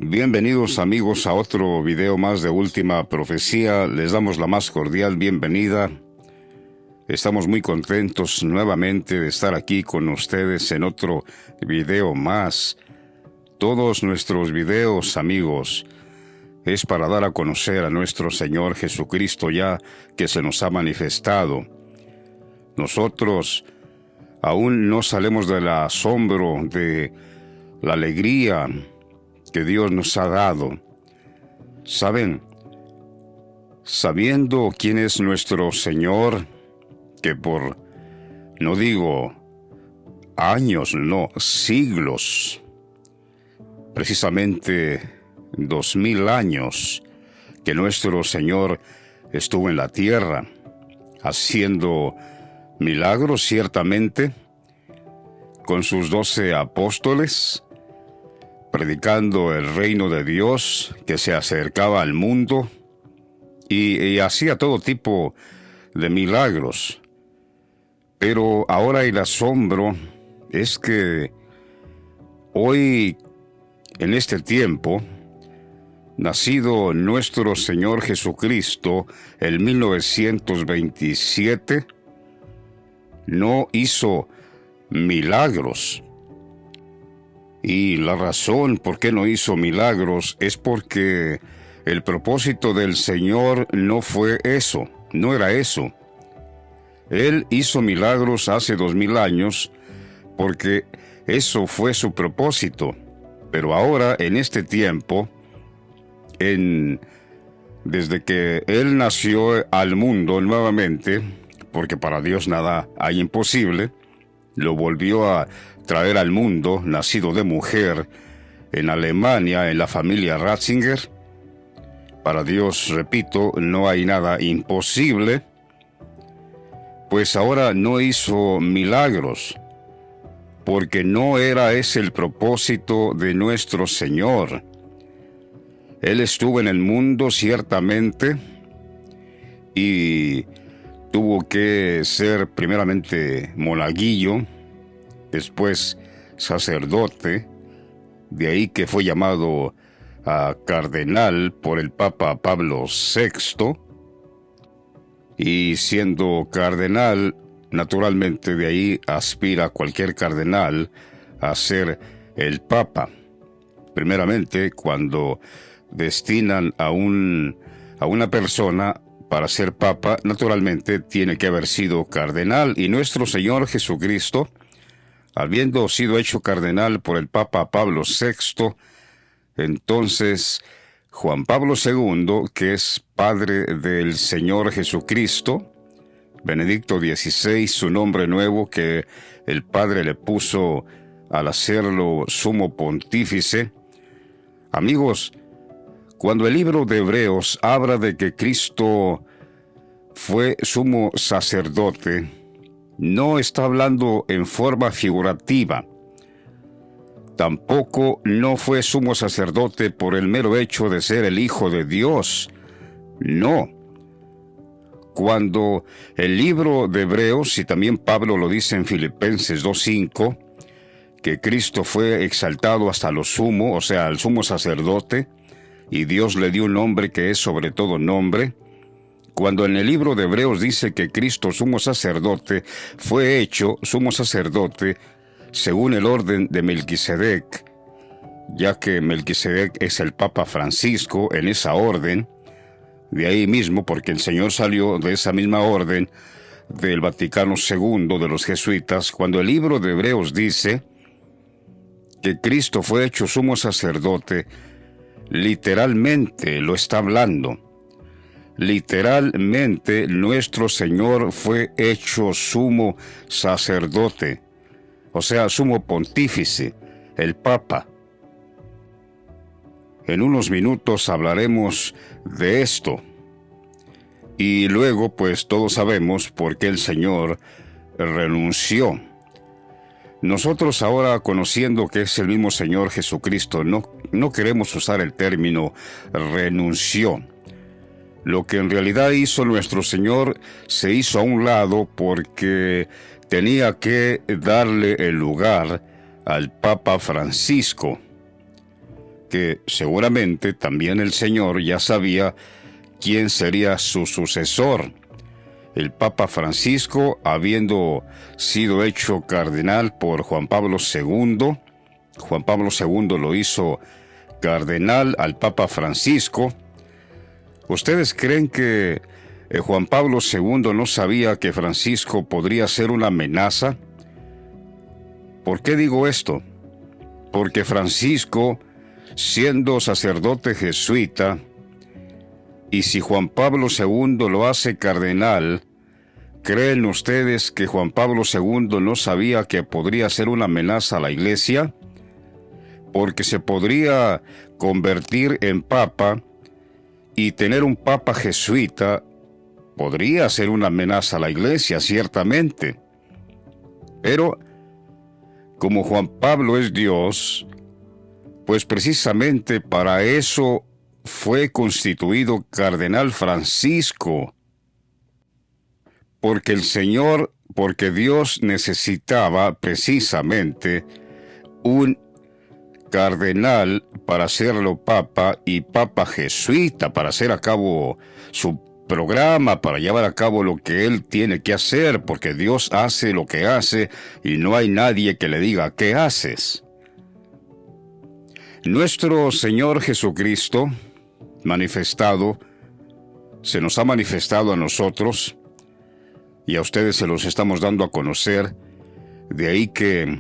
Bienvenidos amigos a otro video más de Última Profecía. Les damos la más cordial bienvenida. Estamos muy contentos nuevamente de estar aquí con ustedes en otro video más. Todos nuestros videos, amigos, es para dar a conocer a nuestro Señor Jesucristo ya que se nos ha manifestado. Nosotros aún no salimos del asombro, de la alegría que Dios nos ha dado. ¿Saben? Sabiendo quién es nuestro Señor, que por, no digo años, no, siglos, precisamente 2000 años, que nuestro Señor estuvo en la tierra, haciendo milagros ciertamente, con sus 12 apóstoles, predicando el reino de Dios que se acercaba al mundo y hacía todo tipo de milagros. Pero ahora el asombro es que hoy, en este tiempo, nacido nuestro Señor Jesucristo en 1927, no hizo milagros. Y la razón por qué no hizo milagros es porque el propósito del Señor no fue eso, no era eso. Él hizo milagros hace 2000 años porque eso fue su propósito. Pero ahora, en este tiempo, desde que Él nació al mundo nuevamente, porque para Dios nada hay imposible, lo volvió a traer al mundo, nacido de mujer, en Alemania, en la familia Ratzinger. Para Dios, repito, no hay nada imposible. Pues ahora no hizo milagros, porque no era ese el propósito de nuestro Señor. Él estuvo en el mundo ciertamente y tuvo que ser primeramente monaguillo, después sacerdote, de ahí que fue llamado a cardenal por el Papa Pablo VI, y siendo cardenal, naturalmente de ahí aspira cualquier cardenal a ser el Papa. Primeramente, cuando destinan a una persona para ser Papa, naturalmente tiene que haber sido cardenal, y nuestro Señor Jesucristo, habiendo sido hecho cardenal por el Papa Pablo VI, entonces Juan Pablo II, que es padre del Señor Jesucristo, Benedicto XVI, su nombre nuevo que el Padre le puso al hacerlo sumo pontífice. Amigos, cuando el libro de Hebreos habla de que Cristo fue sumo sacerdote, no está hablando en forma figurativa. Tampoco no fue sumo sacerdote por el mero hecho de ser el Hijo de Dios. No. Cuando el libro de Hebreos, y también Pablo lo dice en Filipenses 2:5, que Cristo fue exaltado hasta lo sumo, o sea, al sumo sacerdote, y Dios le dio un nombre que es sobre todo nombre. Cuando en el libro de Hebreos dice que Cristo, sumo sacerdote, fue hecho sumo sacerdote según el orden de Melquisedec, ya que Melquisedec es el Papa Francisco en esa orden, de ahí mismo, porque el Señor salió de esa misma orden del Vaticano II, de los jesuitas. Cuando el libro de Hebreos dice que Cristo fue hecho sumo sacerdote, literalmente lo está hablando. Literalmente nuestro Señor fue hecho sumo sacerdote, o sea, sumo pontífice, el Papa. En unos minutos hablaremos de esto. Y luego, pues todos sabemos por qué el Señor renunció. Nosotros ahora, conociendo que es el mismo Señor Jesucristo, no queremos usar el término renunció. Lo que en realidad hizo nuestro Señor se hizo a un lado porque tenía que darle el lugar al Papa Francisco. que seguramente también el Señor ya sabía quién sería su sucesor. El Papa Francisco, habiendo sido hecho cardenal por Juan Pablo II, Juan Pablo II lo hizo cardenal al Papa Francisco. ¿Ustedes creen que Juan Pablo II no sabía que Francisco podría ser una amenaza? ¿Por qué digo esto? Porque Francisco, siendo sacerdote jesuita, y si Juan Pablo II lo hace cardenal, ¿creen ustedes que Juan Pablo II no sabía que podría ser una amenaza a la Iglesia? Porque se podría convertir en papa, y tener un papa jesuita podría ser una amenaza a la Iglesia, ciertamente. Pero, como Juan Pablo es Dios, pues precisamente para eso fue constituido cardenal Francisco, porque Dios necesitaba precisamente un cardenal para hacerlo papa, y papa jesuita para hacer a cabo su programa, para llevar a cabo lo que él tiene que hacer, porque Dios hace lo que hace y no hay nadie que le diga ¿qué haces? Nuestro Señor Jesucristo se nos ha manifestado a nosotros, y a ustedes se los estamos dando a conocer. De ahí que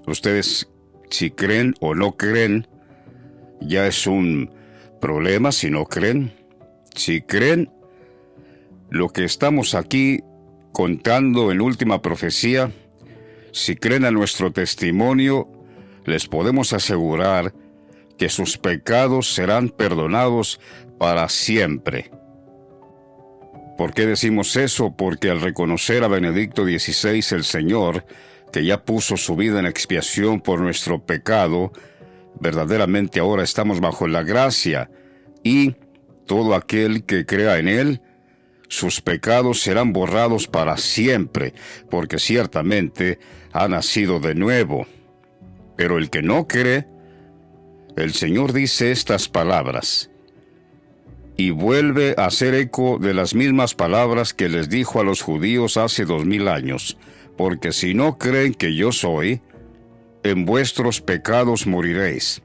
ustedes, si creen o no creen, ya es un problema si no creen. Si creen, lo que estamos aquí contando en Última Profecía, si creen a nuestro testimonio, les podemos asegurar que sus pecados serán perdonados para siempre. ¿Por qué decimos eso? Porque al reconocer a Benedicto XVI, el Señor, que ya puso su vida en expiación por nuestro pecado, verdaderamente ahora estamos bajo la gracia, y todo aquel que crea en Él, sus pecados serán borrados para siempre, porque ciertamente ha nacido de nuevo. Pero el que no cree, el Señor dice estas palabras, y vuelve a hacer eco de las mismas palabras que les dijo a los judíos hace 2000 años, porque si no creen que yo soy, en vuestros pecados moriréis.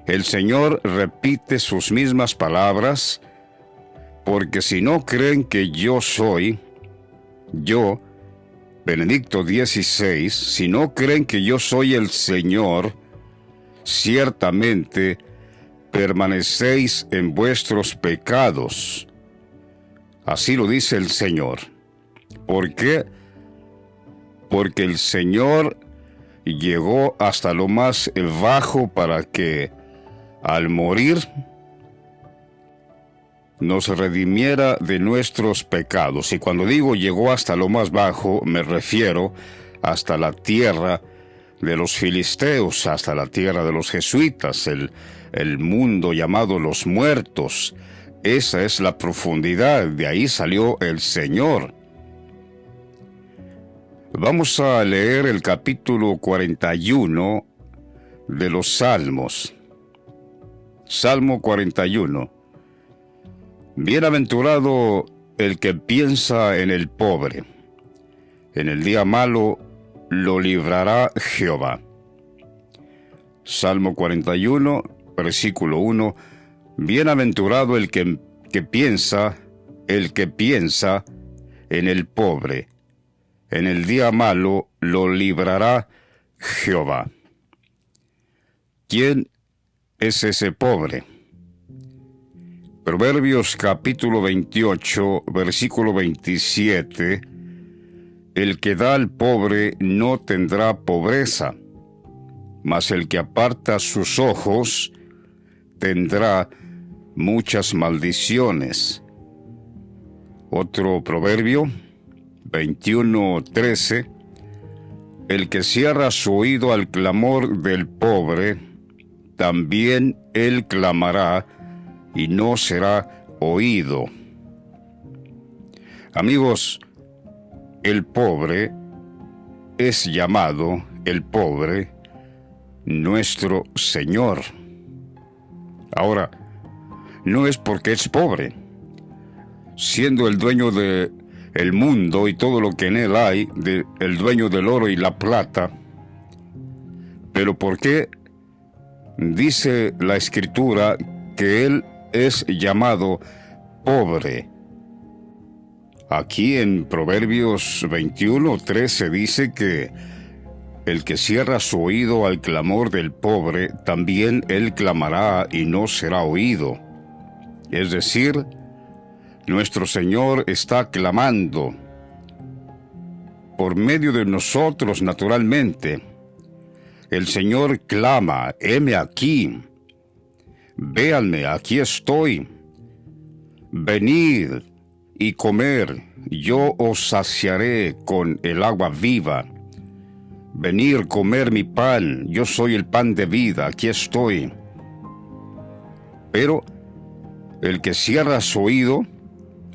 El Señor repite sus mismas palabras, porque si no creen que yo soy, yo, Benedicto XVI, si no creen que yo soy el Señor, ciertamente permanecéis en vuestros pecados. Así lo dice el Señor. ¿Por qué? Porque el Señor llegó hasta lo más bajo para que, al morir, nos redimiera de nuestros pecados. Y cuando digo llegó hasta lo más bajo, me refiero hasta la tierra de los filisteos, hasta la tierra de los jesuitas, el mundo llamado los muertos. Esa es la profundidad, de ahí salió el Señor. Vamos a leer el capítulo 41 de los Salmos. Salmo 41. Bienaventurado el que piensa en el pobre. En el día malo lo librará Jehová. Salmo 41, versículo 1. Bienaventurado el que piensa en el pobre. En el día malo lo librará Jehová. ¿Quién es ese pobre? Proverbios capítulo 28, versículo 27. El que da al pobre no tendrá pobreza, mas el que aparta sus ojos tendrá muchas maldiciones. Otro proverbio, 21:13. El que cierra su oído al clamor del pobre, también él clamará y no será oído. Amigos, el pobre es llamado el pobre nuestro Señor. Ahora, no es porque es pobre, siendo el dueño de el mundo y todo lo que en él hay, el dueño del oro y la plata. Pero ¿por qué dice la Escritura que él es llamado pobre? Aquí en Proverbios 21:13 dice que el que cierra su oído al clamor del pobre, también él clamará y no será oído. Es decir, nuestro Señor está clamando por medio de nosotros naturalmente. El Señor clama: heme aquí, véanme, aquí estoy, venid y comer, yo os saciaré con el agua viva. Venir, comer mi pan, yo soy el pan de vida, aquí estoy. Pero el que cierra su oído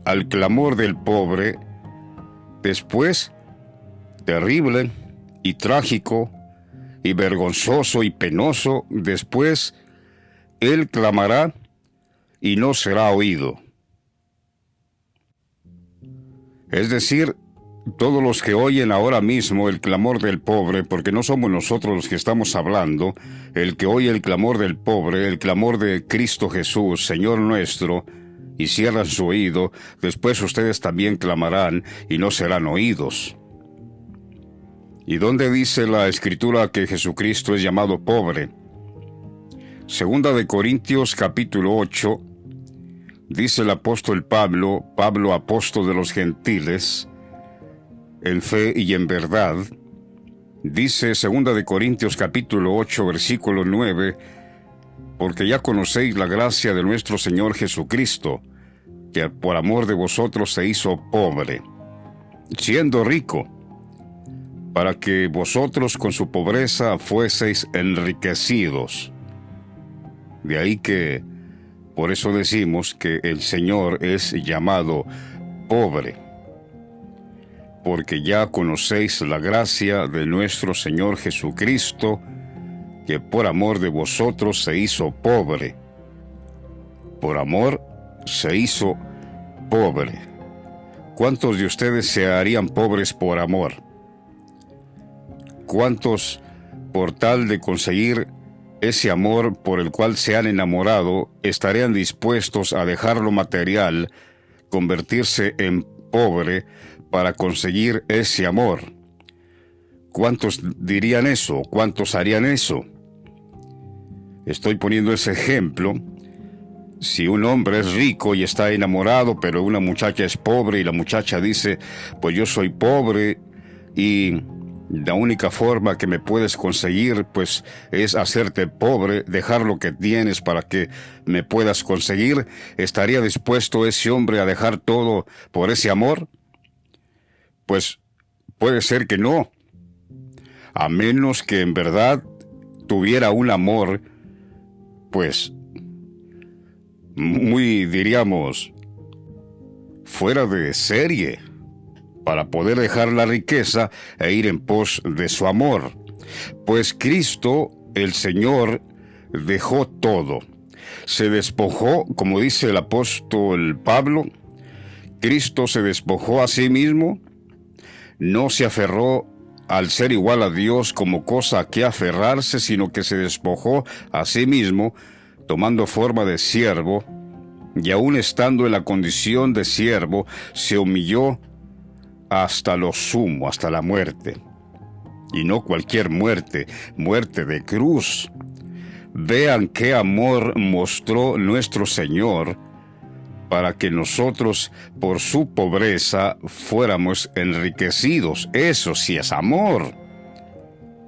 al clamor del pobre, después, terrible y trágico y vergonzoso y penoso, después, él clamará y no será oído. Es decir, todos los que oyen ahora mismo el clamor del pobre, porque no somos nosotros los que estamos hablando, el que oye el clamor del pobre, el clamor de Cristo Jesús, Señor nuestro, y cierran su oído, después ustedes también clamarán y no serán oídos. ¿Y dónde dice la Escritura que Jesucristo es llamado pobre? Segunda de Corintios capítulo 8, dice el apóstol Pablo, apóstol de los gentiles, en fe y en verdad, dice Segunda de Corintios capítulo 8, versículo 9, porque ya conocéis la gracia de nuestro Señor Jesucristo, que por amor de vosotros se hizo pobre, siendo rico, para que vosotros con su pobreza fueseis enriquecidos. De ahí que, por eso decimos que el Señor es llamado pobre, porque ya conocéis la gracia de nuestro Señor Jesucristo, que por amor de vosotros se hizo pobre. Por amor se hizo pobre. ¿Cuántos de ustedes se harían pobres por amor? ¿Cuántos, por tal de conseguir ese amor por el cual se han enamorado, estarían dispuestos a dejar lo material, convertirse en pobre para conseguir ese amor? ¿Cuántos dirían eso? ¿Cuántos harían eso? Estoy poniendo ese ejemplo. Si un hombre es rico y está enamorado, pero una muchacha es pobre y la muchacha dice, pues yo soy pobre y la única forma que me puedes conseguir, pues, es hacerte pobre, dejar lo que tienes para que me puedas conseguir, ¿estaría dispuesto ese hombre a dejar todo por ese amor? Pues puede ser que no, a menos que en verdad tuviera un amor, pues, muy, diríamos, fuera de serie, para poder dejar la riqueza e ir en pos de su amor. Pues Cristo, el Señor, dejó todo. Se despojó, como dice el apóstol Pablo, Cristo se despojó a sí mismo, no se aferró al ser igual a Dios como cosa a que aferrarse, sino que se despojó a sí mismo, tomando forma de siervo, y aun estando en la condición de siervo, se humilló hasta lo sumo, hasta la muerte. Y no cualquier muerte, muerte de cruz. Vean qué amor mostró nuestro Señor para que nosotros, por su pobreza, fuéramos enriquecidos. Eso sí es amor.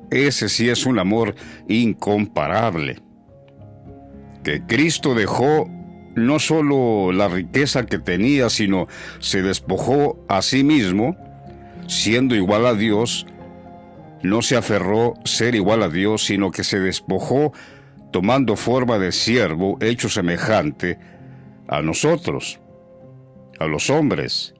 Ese sí es un amor incomparable. Que Cristo dejó no solo la riqueza que tenía, sino se despojó a sí mismo, siendo igual a Dios. No se aferró ser igual a Dios, sino que se despojó tomando forma de siervo, hecho semejante a nosotros, a los hombres.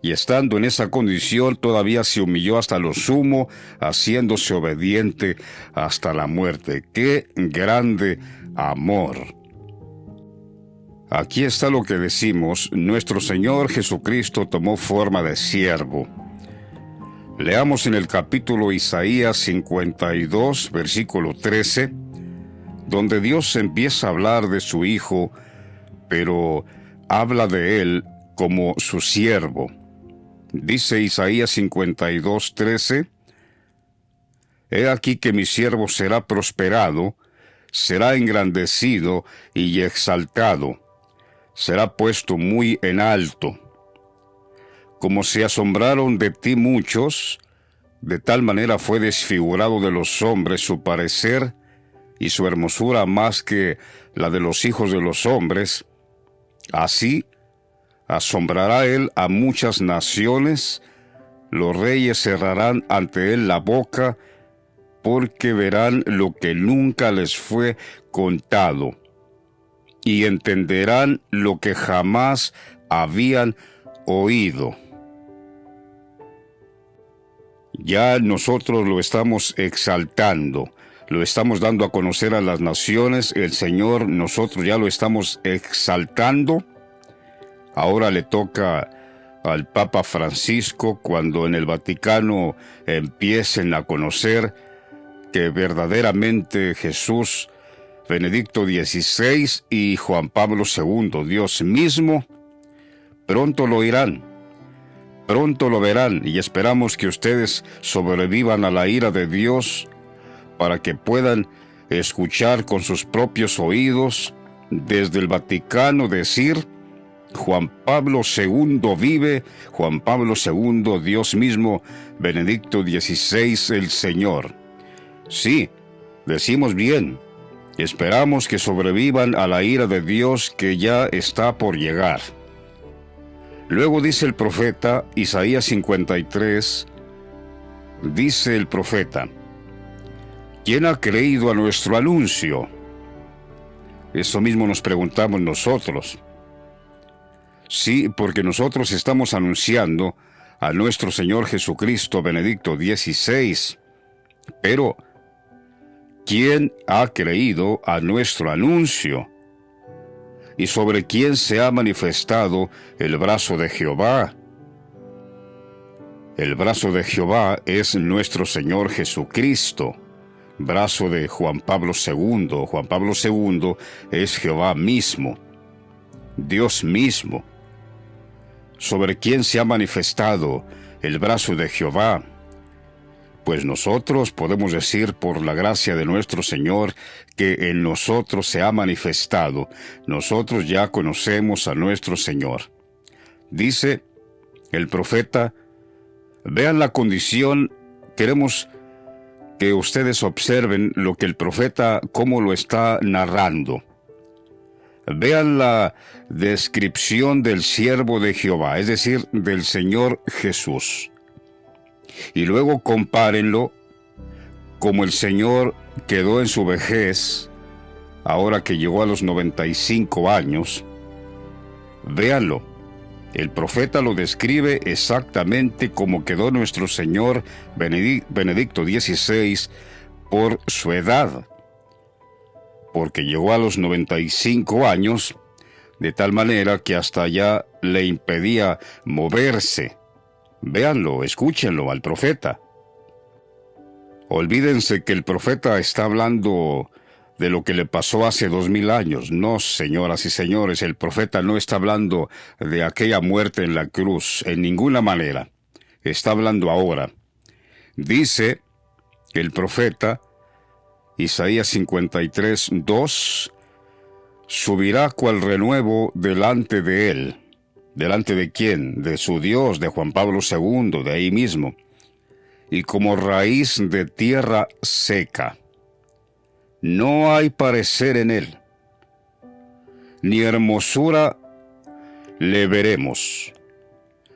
y estando en esa condición todavía se humilló hasta lo sumo, haciéndose obediente hasta la muerte. ¡Qué grande amor! Aquí está lo que decimos: nuestro Señor Jesucristo tomó forma de siervo. Leamos en el capítulo Isaías 52, versículo 13, donde Dios empieza a hablar de su Hijo, pero habla de Él como su siervo. Dice Isaías 52, 13, «He aquí que mi siervo será prosperado, será engrandecido y exaltado, será puesto muy en alto. Como se asombraron de ti muchos, de tal manera fue desfigurado de los hombres su parecer, y su hermosura más que la de los hijos de los hombres. Así asombrará él a muchas naciones, los reyes cerrarán ante él la boca, porque verán lo que nunca les fue contado, y entenderán lo que jamás habían oído». Ya nosotros lo estamos exaltando, lo estamos dando a conocer a las naciones. El Señor, nosotros ya lo estamos exaltando. Ahora le toca al Papa Francisco, cuando en el Vaticano empiecen a conocer que verdaderamente Jesús, Benedicto XVI y Juan Pablo II, Dios mismo, pronto lo oirán, pronto lo verán, y esperamos que ustedes sobrevivan a la ira de Dios para que puedan escuchar con sus propios oídos desde el Vaticano decir: Juan Pablo II vive, Juan Pablo II, Dios mismo, Benedicto XVI, el Señor. Sí, decimos bien, esperamos que sobrevivan a la ira de Dios que ya está por llegar. Luego dice el profeta, Isaías 53, dice el profeta: ¿quién ha creído a nuestro anuncio? Eso mismo nos preguntamos nosotros. Sí, porque nosotros estamos anunciando a nuestro Señor Jesucristo, Benedicto XVI. Pero, ¿quién ha creído a nuestro anuncio? ¿Y sobre quién se ha manifestado el brazo de Jehová? El brazo de Jehová es nuestro Señor Jesucristo. Brazo de Juan Pablo II. Juan Pablo II es Jehová mismo, Dios mismo. ¿Sobre quién se ha manifestado el brazo de Jehová? Pues nosotros podemos decir, por la gracia de nuestro Señor, que en nosotros se ha manifestado. Nosotros ya conocemos a nuestro Señor. Dice el profeta, vean la condición, queremos que ustedes observen lo que el profeta, cómo lo está narrando. Vean la descripción del siervo de Jehová, es decir, del Señor Jesús. Y luego compárenlo como el Señor quedó en su vejez, ahora que llegó a los 95 años. Véanlo, el profeta lo describe exactamente como quedó nuestro Señor Benedicto XVI por su edad, porque llegó a los 95 años, de tal manera que hasta allá le impedía moverse. Véanlo, escúchenlo al profeta. Olvídense que el profeta está hablando de lo que le pasó hace 2000 años. No, señoras y señores, el profeta no está hablando de aquella muerte en la cruz, en ninguna manera. Está hablando ahora. Dice el profeta, Isaías 53, 2, subirá cual renuevo delante de él. ¿Delante de quién? De su Dios, de Juan Pablo II, de ahí mismo. Y como raíz de tierra seca. No hay parecer en él, ni hermosura le veremos,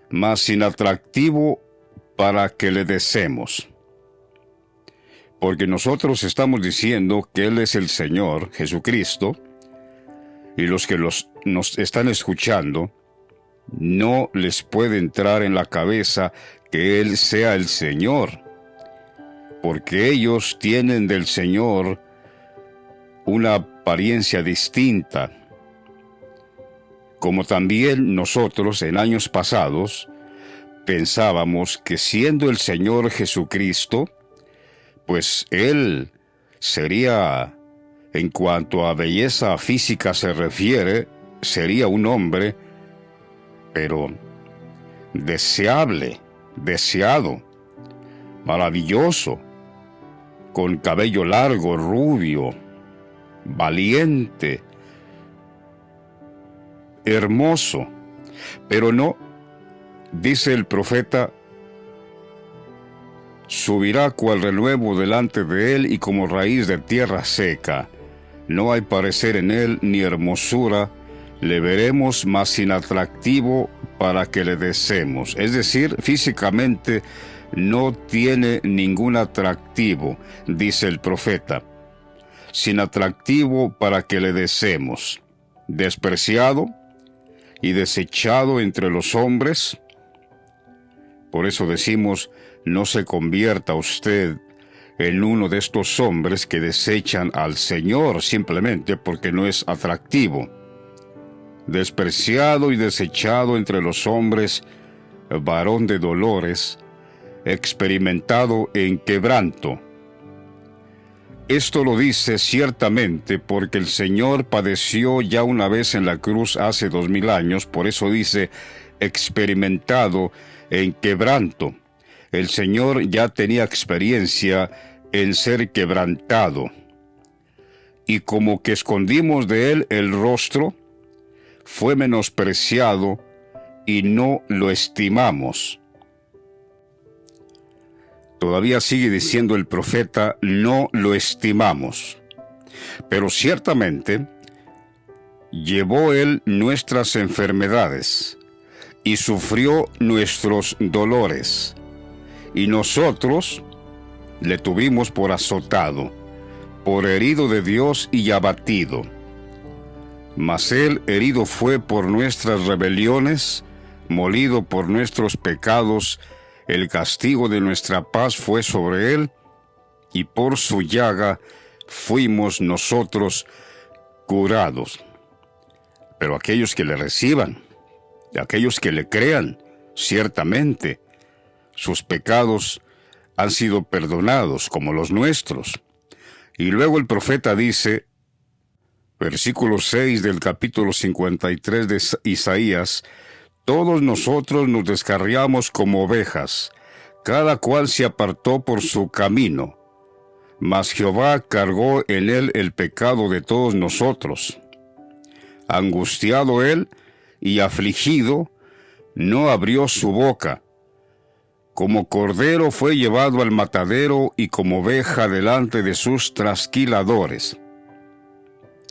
mas inatractivo para que le deseemos. Porque nosotros estamos diciendo que Él es el Señor Jesucristo, y los que nos están escuchando no les puede entrar en la cabeza que Él sea el Señor, porque ellos tienen del Señor una apariencia distinta, como también nosotros en años pasados pensábamos que siendo el Señor Jesucristo, pues Él sería, en cuanto a belleza física se refiere, sería un hombre, pero deseable, deseado, maravilloso, con cabello largo, rubio, valiente, hermoso. Pero no, dice el profeta, subirá cual renuevo delante de él y como raíz de tierra seca. No hay parecer en él ni hermosura, le veremos más sin atractivo para que le deseemos. Es decir, físicamente no tiene ningún atractivo, dice el profeta. Sin atractivo para que le deseemos. Despreciado y desechado entre los hombres. Por eso decimos, no se convierta usted en uno de estos hombres que desechan al Señor simplemente porque no es atractivo. Despreciado y desechado entre los hombres, varón de dolores, experimentado en quebranto. Esto lo dice ciertamente porque el Señor padeció ya una vez en la cruz hace 2000 años, por eso dice experimentado en quebranto. El Señor ya tenía experiencia en ser quebrantado. Y como que escondimos de Él el rostro, fue menospreciado y no lo estimamos. Todavía sigue diciendo el profeta, no lo estimamos. Pero ciertamente llevó Él nuestras enfermedades y sufrió nuestros dolores. Y nosotros le tuvimos por azotado, por herido de Dios y abatido. Mas Él herido fue por nuestras rebeliones, molido por nuestros pecados. El castigo de nuestra paz fue sobre Él, y por su llaga fuimos nosotros curados. Pero aquellos que le reciban, aquellos que le crean, ciertamente, sus pecados han sido perdonados como los nuestros. Y luego el profeta dice, versículo 6 del capítulo 53 de Isaías, todos nosotros nos descarriamos como ovejas, cada cual se apartó por su camino, mas Jehová cargó en él el pecado de todos nosotros. Angustiado él y afligido, no abrió su boca. Como cordero fue llevado al matadero y como oveja delante de sus trasquiladores.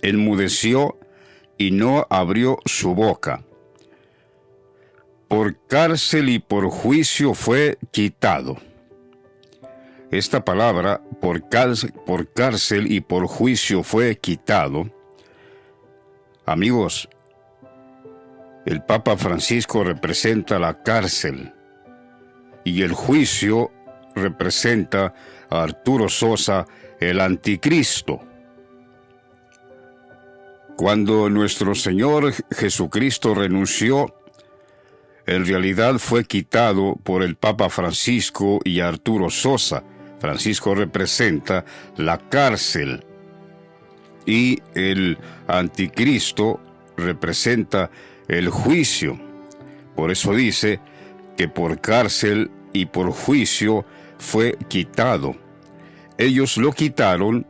Enmudeció y no abrió su boca. Por cárcel y por juicio fue quitado. Esta palabra, por cárcel y por juicio fue quitado. Amigos, el Papa Francisco representa la cárcel y el juicio representa a Arturo Sosa, el anticristo. Cuando nuestro Señor Jesucristo renunció, en realidad fue quitado por el Papa Francisco y Arturo Sosa. Francisco representa la cárcel y el anticristo representa el juicio. Por eso dice que por cárcel y por juicio fue quitado. Ellos lo quitaron,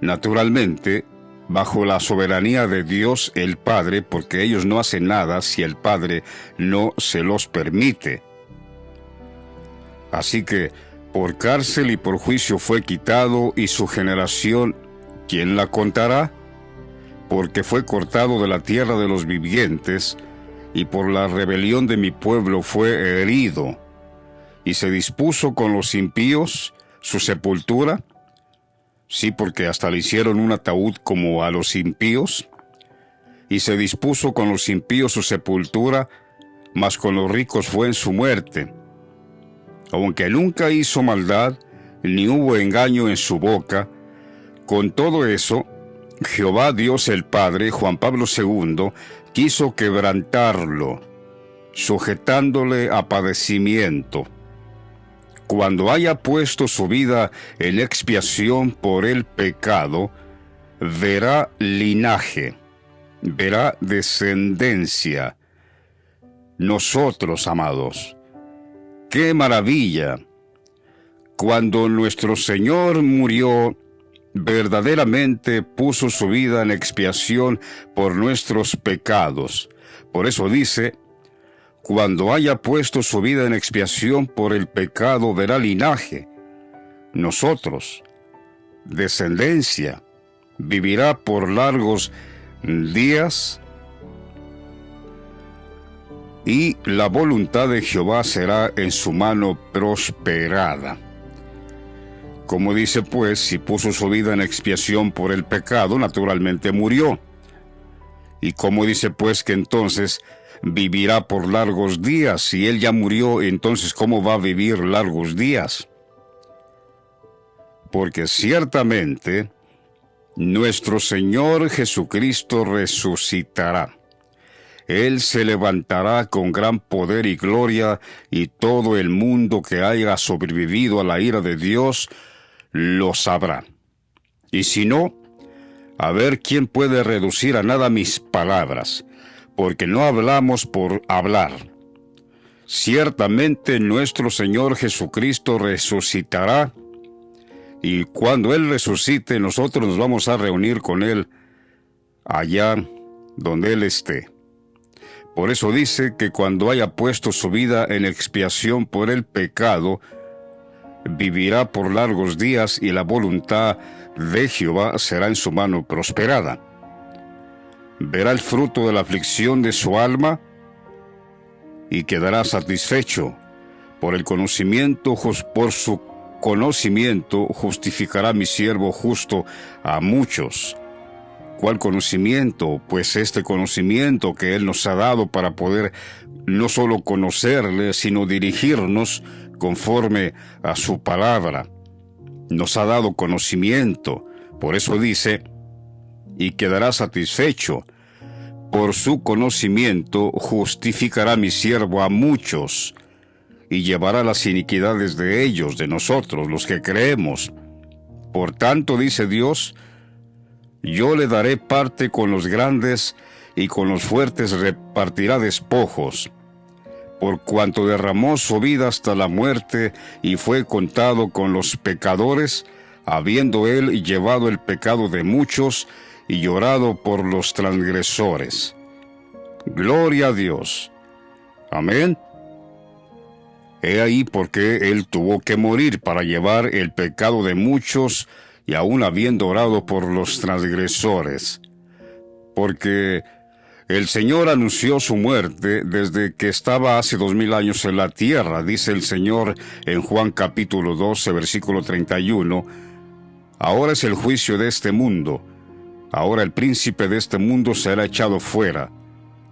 naturalmente, bajo la soberanía de Dios el Padre, porque ellos no hacen nada si el Padre no se los permite. Así que por cárcel y por juicio fue quitado, y su generación, ¿quién la contará? Porque fue cortado de la tierra de los vivientes, y por la rebelión de mi pueblo fue herido. Y se dispuso con los impíos su sepultura. Sí, porque hasta le hicieron un ataúd como a los impíos. Y se dispuso con los impíos su sepultura, mas con los ricos fue en su muerte. Aunque nunca hizo maldad, ni hubo engaño en su boca, con todo eso, Jehová Dios el Padre, Juan Pablo II, quiso quebrantarlo, sujetándole a padecimiento. Cuando haya puesto su vida en expiación por el pecado, verá linaje, verá descendencia. Nosotros, amados, ¡qué maravilla! Cuando nuestro Señor murió, verdaderamente puso su vida en expiación por nuestros pecados. Por eso dice, cuando haya puesto su vida en expiación por el pecado, verá linaje. Nosotros, descendencia, vivirá por largos días, y la voluntad de Jehová será en su mano prosperada. Como dice pues, si puso su vida en expiación por el pecado, naturalmente murió. Y como dice pues que entonces vivirá por largos días, si él ya murió, entonces ¿cómo va a vivir largos días? Porque ciertamente nuestro Señor Jesucristo resucitará. Él se levantará con gran poder y gloria, y todo el mundo que haya sobrevivido a la ira de Dios lo sabrá. Y si no, a ver quién puede reducir a nada mis palabras, porque no hablamos por hablar. Ciertamente nuestro Señor Jesucristo resucitará, y cuando Él resucite, nosotros nos vamos a reunir con Él allá donde Él esté. Por eso dice que cuando haya puesto su vida en expiación por el pecado, vivirá por largos días, y la voluntad de Jehová será en su mano prosperada. Verá el fruto de la aflicción de su alma y quedará satisfecho. Por su conocimiento justificará mi siervo justo a muchos. ¿Cuál conocimiento? Pues este conocimiento que Él nos ha dado para poder no solo conocerle, sino dirigirnos conforme a su palabra. Nos ha dado conocimiento. Por eso dice, y quedará satisfecho. Por su conocimiento justificará mi siervo a muchos, y llevará las iniquidades de ellos, de nosotros, los que creemos. Por tanto, dice Dios, yo le daré parte con los grandes, y con los fuertes repartirá despojos. Por cuanto derramó su vida hasta la muerte, y fue contado con los pecadores, habiendo él llevado el pecado de muchos, y llorado por los transgresores. Gloria a Dios. Amén. He ahí por qué él tuvo que morir, para llevar el pecado de muchos, y aún habiendo orado por los transgresores. Porque el Señor anunció su muerte desde que estaba hace 2000 años en la tierra, dice el Señor en Juan capítulo 12, versículo 31. Ahora es el juicio de este mundo. Ahora el príncipe de este mundo será echado fuera.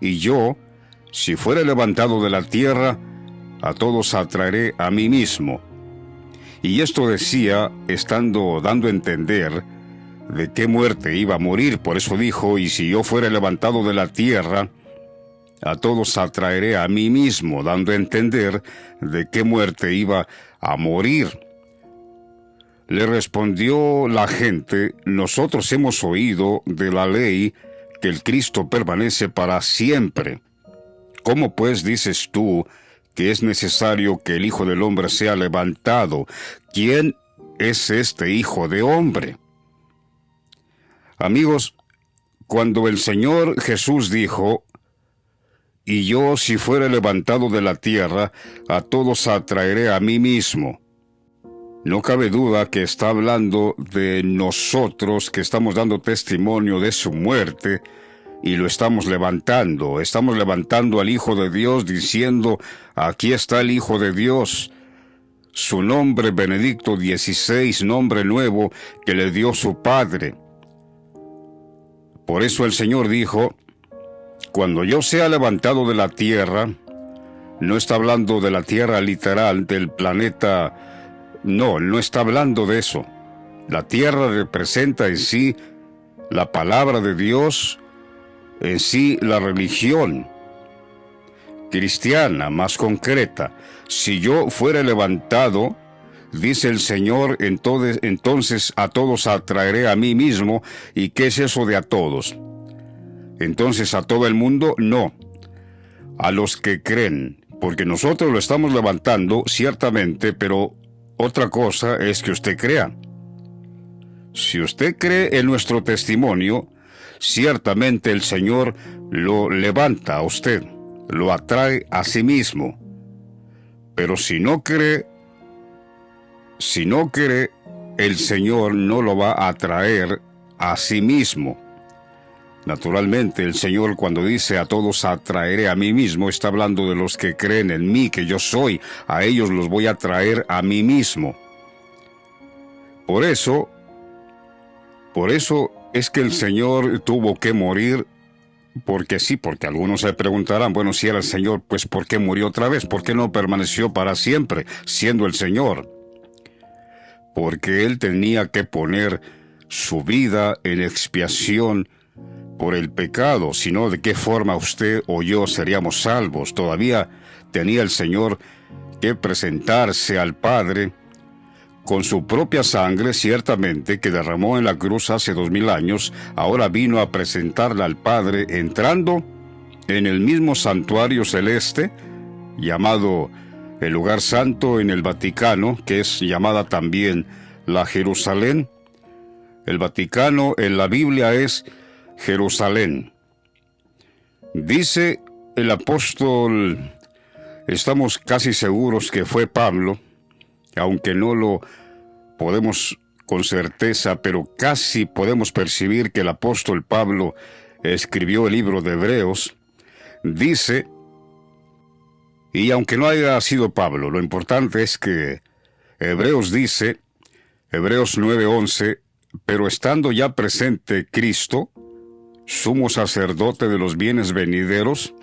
Y yo, si fuere levantado de la tierra, a todos atraeré a mí mismo. Y esto decía, dando a entender de qué muerte iba a morir. Por eso dijo, y si yo fuera levantado de la tierra, a todos atraeré a mí mismo, dando a entender de qué muerte iba a morir. Le respondió la gente, nosotros hemos oído de la ley que el Cristo permanece para siempre. ¿Cómo pues dices tú que es necesario que el Hijo del Hombre sea levantado? ¿Quién es este Hijo de Hombre? Amigos, cuando el Señor Jesús dijo, y yo si fuere levantado de la tierra, a todos atraeré a mí mismo, no cabe duda que está hablando de nosotros que estamos dando testimonio de su muerte, y lo estamos levantando al Hijo de Dios, diciendo, aquí está el Hijo de Dios. Su nombre, Benedicto XVI, nombre nuevo que le dio su Padre. Por eso el Señor dijo, cuando yo sea levantado de la tierra, no está hablando de la tierra literal, del planeta. No, no está hablando de eso. La tierra representa en sí la palabra de Dios, en sí la religión cristiana más concreta. Si yo fuera levantado, dice el Señor, entonces a todos atraeré a mí mismo. ¿Y qué es eso de a todos? Entonces, ¿a todo el mundo? No. A los que creen, porque nosotros lo estamos levantando, ciertamente, pero otra cosa es que usted crea. Si usted cree en nuestro testimonio, ciertamente el Señor lo levanta a usted, lo atrae a sí mismo. Pero si no cree, el Señor no lo va a atraer a sí mismo. Naturalmente, el Señor, cuando dice a todos atraeré a mí mismo, está hablando de los que creen en mí, que yo soy. A ellos los voy a traer a mí mismo. Por eso es que el Señor tuvo que morir, porque sí, porque algunos se preguntarán, bueno, si era el Señor, pues ¿por qué murió otra vez? ¿Por qué no permaneció para siempre, siendo el Señor? Porque Él tenía que poner su vida en expiación por el pecado, sino de qué forma usted o yo seríamos salvos. Todavía tenía el Señor que presentarse al Padre con su propia sangre, ciertamente, que derramó en la cruz hace 2000 años. Ahora vino a presentarla al Padre, entrando en el mismo santuario celeste, llamado el lugar santo en el Vaticano, que es llamada también la Jerusalén. El Vaticano en la Biblia es Jerusalén. Dice el apóstol, estamos casi seguros que fue Pablo, aunque no lo podemos con certeza, pero casi podemos percibir que el apóstol Pablo escribió el libro de Hebreos. Dice, y aunque no haya sido Pablo, lo importante es que Hebreos dice, Hebreos 9:11, pero estando ya presente Cristo, sumo sacerdote de los bienes venideros.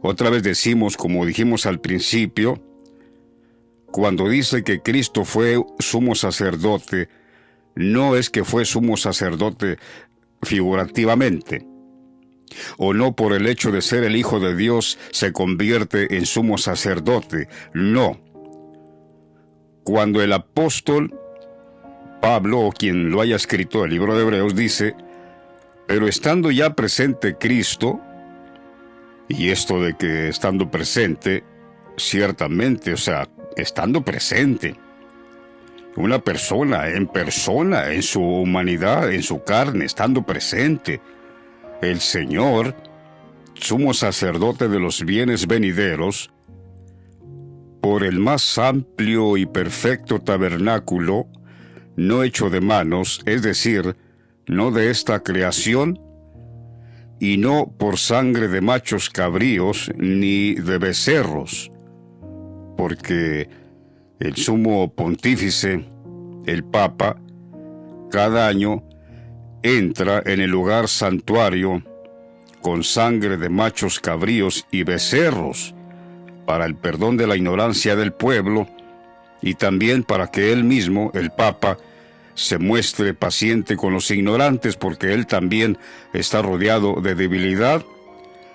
Otra vez decimos, como dijimos al principio, cuando dice que Cristo fue sumo sacerdote, no es que fue sumo sacerdote figurativamente, o no por el hecho de ser el Hijo de Dios se convierte en sumo sacerdote, no. Cuando el apóstol Pablo, o quien lo haya escrito el libro de Hebreos, dice, pero estando ya presente Cristo, y esto de que estando presente, ciertamente, o sea, estando presente, una persona, en su humanidad, en su carne, estando presente, el Señor, sumo sacerdote de los bienes venideros, por el más amplio y perfecto tabernáculo, no hecho de manos, es decir, no de esta creación, y no por sangre de machos cabríos ni de becerros, porque el sumo pontífice, el Papa, cada año entra en el lugar santuario con sangre de machos cabríos y becerros para el perdón de la ignorancia del pueblo y también para que él mismo, el Papa, se muestre paciente con los ignorantes, porque él también está rodeado de debilidad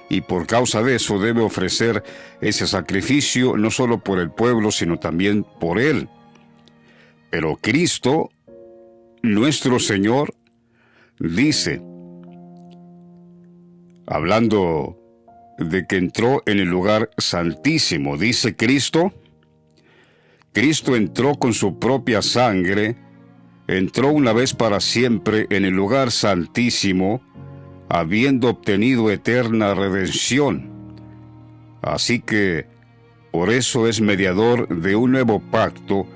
y por causa de eso debe ofrecer ese sacrificio no solo por el pueblo, sino también por él. Pero Cristo, nuestro Señor, dice, hablando de que entró en el lugar santísimo, dice Cristo entró con su propia sangre, entró una vez para siempre en el lugar santísimo, habiendo obtenido eterna redención. Así que, por eso es mediador de un nuevo pacto,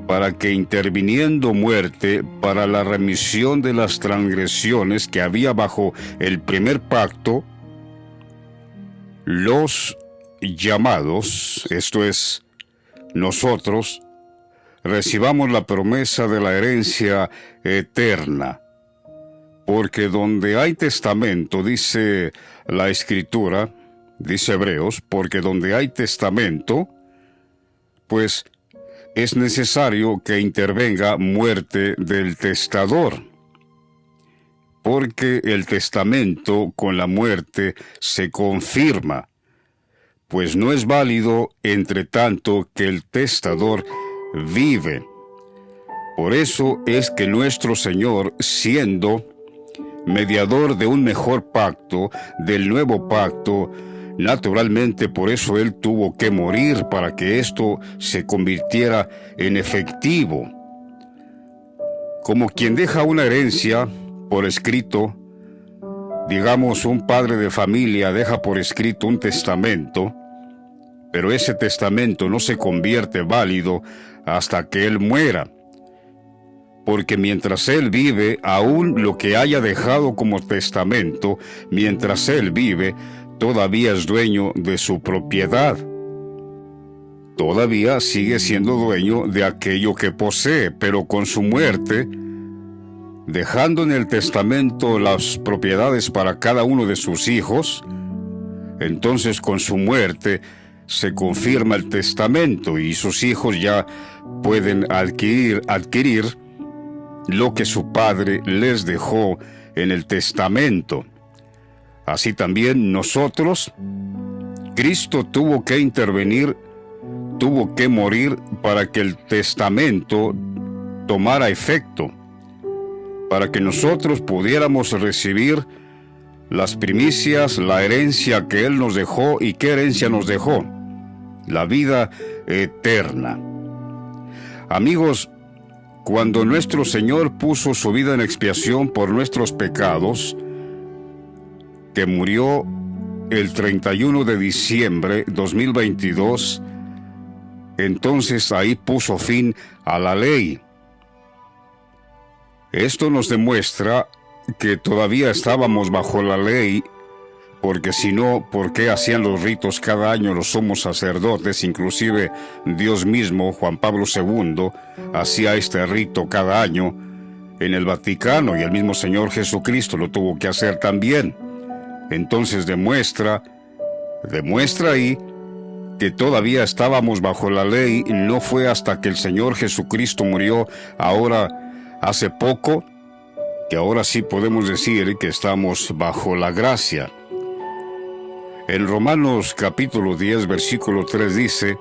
para que interviniendo muerte para la remisión de las transgresiones que había bajo el primer pacto, los llamados, esto es, nosotros, recibamos la promesa de la herencia eterna. Porque donde hay testamento, dice la Escritura, dice Hebreos, porque donde hay testamento, pues es necesario que intervenga muerte del testador, porque el testamento con la muerte se confirma, pues no es válido entre tanto que el testador vive. Por eso es que nuestro Señor, siendo mediador de un mejor pacto, del nuevo pacto, naturalmente por eso Él tuvo que morir para que esto se convirtiera en efectivo. Como quien deja una herencia por escrito, digamos un padre de familia deja por escrito un testamento, pero ese testamento no se convierte válido hasta que él muera, porque mientras él vive, aún lo que haya dejado como testamento, mientras él vive, todavía es dueño de su propiedad. Todavía sigue siendo dueño de aquello que posee, pero con su muerte, dejando en el testamento las propiedades para cada uno de sus hijos, entonces con su muerte se confirma el testamento y sus hijos ya pueden adquirir lo que su padre les dejó en el testamento. Así también nosotros, Cristo tuvo que intervenir, tuvo que morir para que el testamento tomara efecto, para que nosotros pudiéramos recibir las primicias, la herencia que Él nos dejó. ¿Y qué herencia nos dejó? La vida eterna. Amigos, cuando nuestro Señor puso su vida en expiación por nuestros pecados, que murió el 31 de diciembre 2022, entonces ahí puso fin a la ley. Esto nos demuestra que todavía estábamos bajo la ley, porque si no, ¿por qué hacían los ritos cada año los sumos sacerdotes? Inclusive Dios mismo, Juan Pablo II, hacía este rito cada año en el Vaticano, y el mismo Señor Jesucristo lo tuvo que hacer también. Entonces demuestra ahí que todavía estábamos bajo la ley. No fue hasta que el Señor Jesucristo murió ahora, hace poco, que ahora sí podemos decir que estamos bajo la gracia. En Romanos capítulo 10, versículo 3 dice: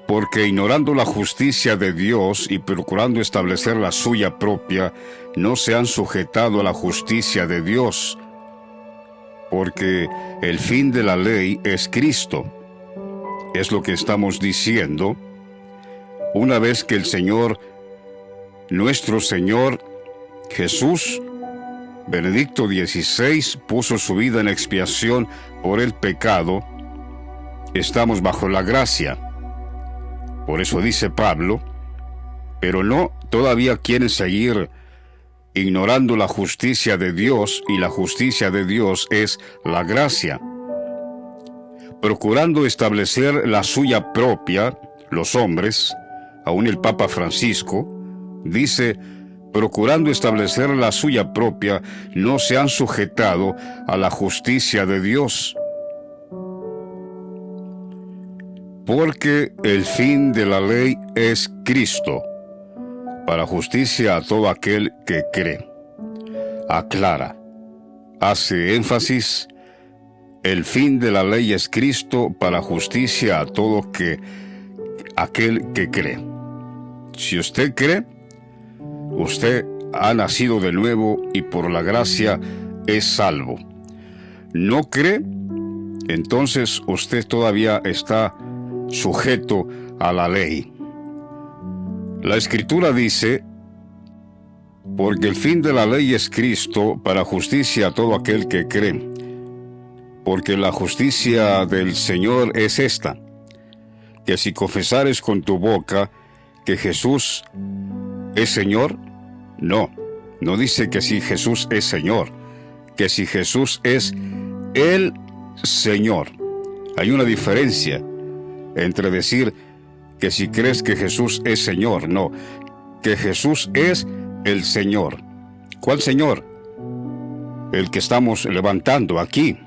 porque ignorando la justicia de Dios y procurando establecer la suya propia, no se han sujetado a la justicia de Dios, porque el fin de la ley es Cristo. Es lo que estamos diciendo. Una vez que el Señor, nuestro Señor Jesús, Benedicto XVI, puso su vida en expiación por el pecado, estamos bajo la gracia. Por eso dice Pablo, pero no, todavía quieren seguir ignorando la justicia de Dios, y la justicia de Dios es la gracia. Procurando establecer la suya propia, los hombres, aún el Papa Francisco, dice: procurando establecer la suya propia, no se han sujetado a la justicia de Dios. Porque el fin de la ley es Cristo, para justicia a todo aquel que cree. Aclara, hace énfasis: el fin de la ley es Cristo, para justicia a todo aquel que cree. Si usted cree, usted ha nacido de nuevo y por la gracia es salvo. ¿No cree? Entonces usted todavía está sujeto a la ley. La Escritura dice: porque el fin de la ley es Cristo, para justicia a todo aquel que cree. Porque la justicia del Señor es esta: que si confesares con tu boca que Jesús es Señor, no dice que si Jesús es Señor, que si Jesús es el Señor. Hay una diferencia entre decir que si crees que Jesús es Señor, no, que Jesús es el Señor. ¿Cuál Señor? El que estamos levantando aquí,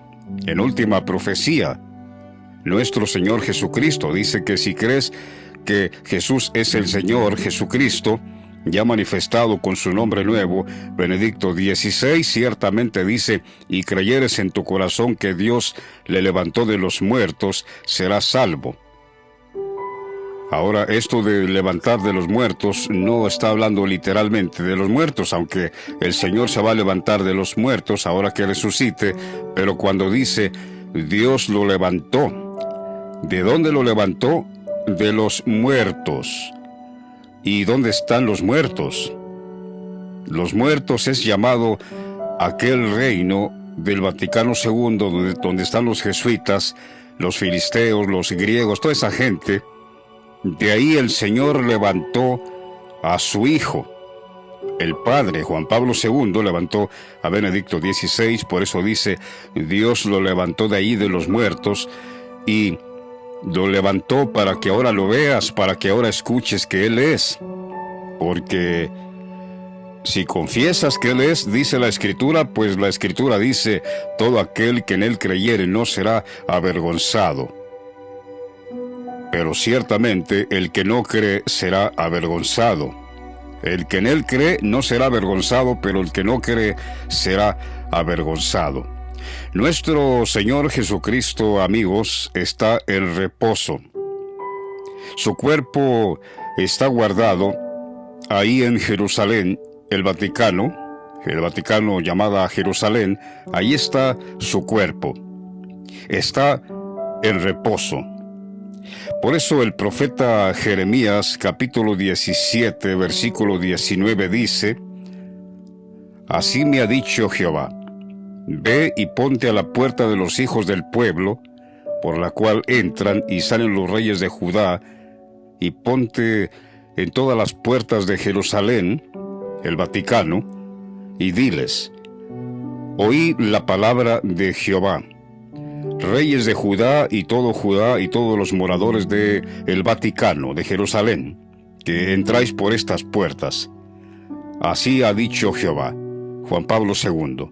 En última profecía, nuestro Señor Jesucristo dice que si crees que Jesús es el Señor Jesucristo, ya manifestado con su nombre nuevo, Benedicto XVI ciertamente dice, y creyeres en tu corazón que Dios le levantó de los muertos, serás salvo. Ahora, esto de levantar de los muertos no está hablando literalmente de los muertos, aunque el Señor se va a levantar de los muertos ahora que resucite, pero cuando dice Dios lo levantó, ¿de dónde lo levantó? De los muertos. ¿Y dónde están los muertos? Los muertos es llamado aquel reino del Vaticano II, donde están los jesuitas, los filisteos, los griegos, toda esa gente. De ahí el Señor levantó a su Hijo. El Padre, Juan Pablo II, levantó a Benedicto XVI, por eso dice, Dios lo levantó de ahí de los muertos, y lo levantó para que ahora lo veas, para que ahora escuches que Él es. Porque si confiesas que Él es, dice la Escritura, pues la Escritura dice, todo aquel que en Él creyere no será avergonzado. Pero ciertamente el que no cree será avergonzado. El que en Él cree no será avergonzado, pero el que no cree será avergonzado. Nuestro Señor Jesucristo, amigos, está en reposo. Su cuerpo está guardado ahí en Jerusalén, el Vaticano llamada Jerusalén, ahí está su cuerpo. Está en reposo. Por eso el profeta Jeremías, capítulo 17, versículo 19, dice, así me ha dicho Jehová, ve y ponte a la puerta de los hijos del pueblo, por la cual entran y salen los reyes de Judá, y ponte en todas las puertas de Jerusalén, el Vaticano, y diles, oí la palabra de Jehová, reyes de Judá y todos los moradores de el Vaticano, de Jerusalén, que entráis por estas puertas. Así ha dicho Jehová. Juan Pablo II.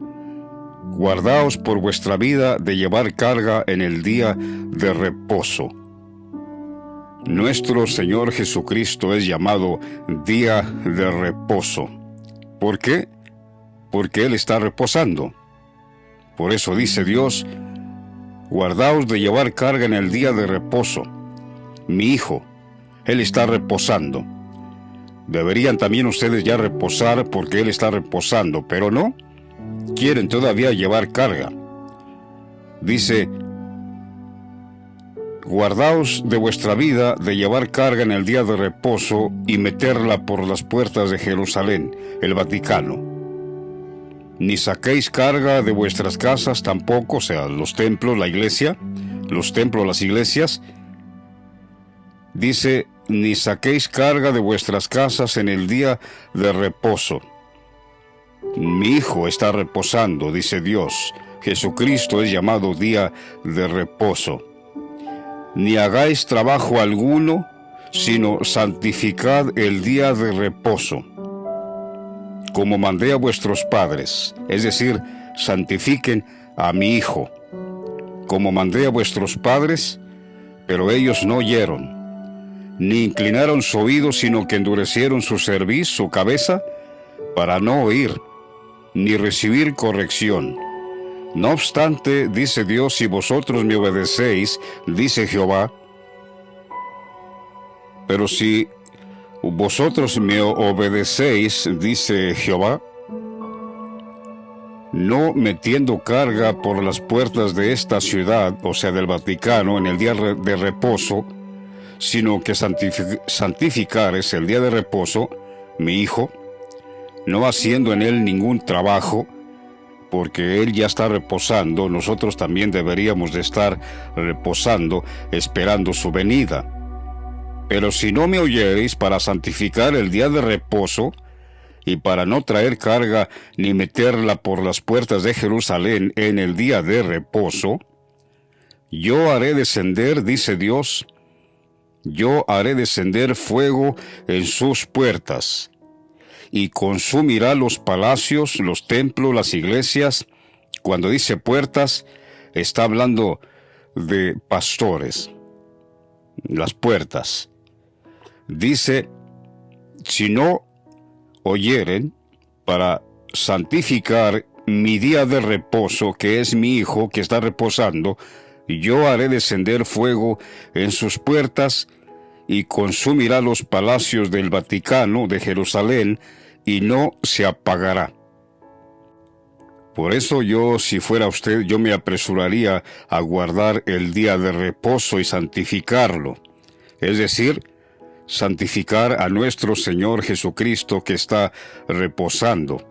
Guardaos por vuestra vida de llevar carga en el día de reposo. Nuestro Señor Jesucristo es llamado día de reposo. ¿Por qué? Porque Él está reposando. Por eso dice Dios, guardaos de llevar carga en el día de reposo. Mi Hijo, Él está reposando. Deberían también ustedes ya reposar porque Él está reposando, pero no. Quieren todavía llevar carga. Dice, guardaos de vuestra vida de llevar carga en el día de reposo y meterla por las puertas de Jerusalén, el Vaticano. Ni saquéis carga de vuestras casas tampoco, o sea, los templos, la iglesia, los templos, las iglesias. Dice, ni saquéis carga de vuestras casas en el día de reposo. Mi Hijo está reposando, dice Dios. Jesucristo es llamado día de reposo. Ni hagáis trabajo alguno, sino santificad el día de reposo, como mandé a vuestros padres, es decir, santifiquen a mi Hijo, como mandé a vuestros padres, pero ellos no oyeron, ni inclinaron su oído, sino que endurecieron su cerviz, su cabeza, para no oír, ni recibir corrección. No obstante, dice Dios, si vosotros me obedecéis, dice Jehová, pero si vosotros me obedecéis, dice Jehová, no metiendo carga por las puertas de esta ciudad, o sea, del Vaticano, en el día de reposo, sino que santificares el día de reposo, mi Hijo, no haciendo en él ningún trabajo, porque Él ya está reposando, nosotros también deberíamos de estar reposando, esperando su venida. Pero si no me oyereis para santificar el día de reposo, y para no traer carga ni meterla por las puertas de Jerusalén en el día de reposo, yo haré descender, dice Dios, yo haré descender fuego en sus puertas, y consumirá los palacios, los templos, las iglesias. Cuando dice puertas, está hablando de pastores, las puertas. Dice, si no oyeren para santificar mi día de reposo, que es mi hijo que está reposando, yo haré descender fuego en sus puertas y consumirá los palacios del Vaticano de Jerusalén y no se apagará. Por eso yo, si fuera usted, yo me apresuraría a guardar el día de reposo y santificarlo. Es decir, santificar a nuestro Señor Jesucristo que está reposando.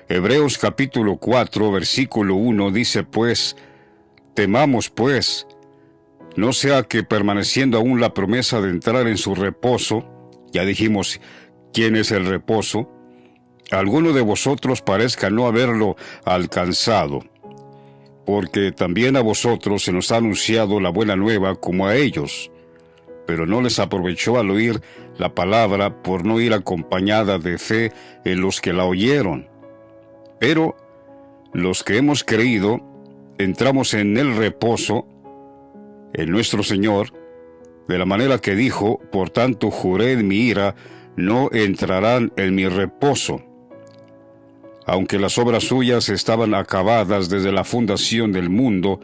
Hebreos capítulo 4, versículo 1 dice pues, temamos pues, no sea que permaneciendo aún la promesa de entrar en su reposo, ya dijimos quién es el reposo, alguno de vosotros parezca no haberlo alcanzado, porque también a vosotros se nos ha anunciado la buena nueva como a ellos, pero no les aprovechó al oír la palabra por no ir acompañada de fe en los que la oyeron. Pero los que hemos creído, entramos en el reposo, en nuestro Señor, de la manera que dijo, por tanto juré en mi ira, no entrarán en mi reposo. Aunque las obras suyas estaban acabadas desde la fundación del mundo,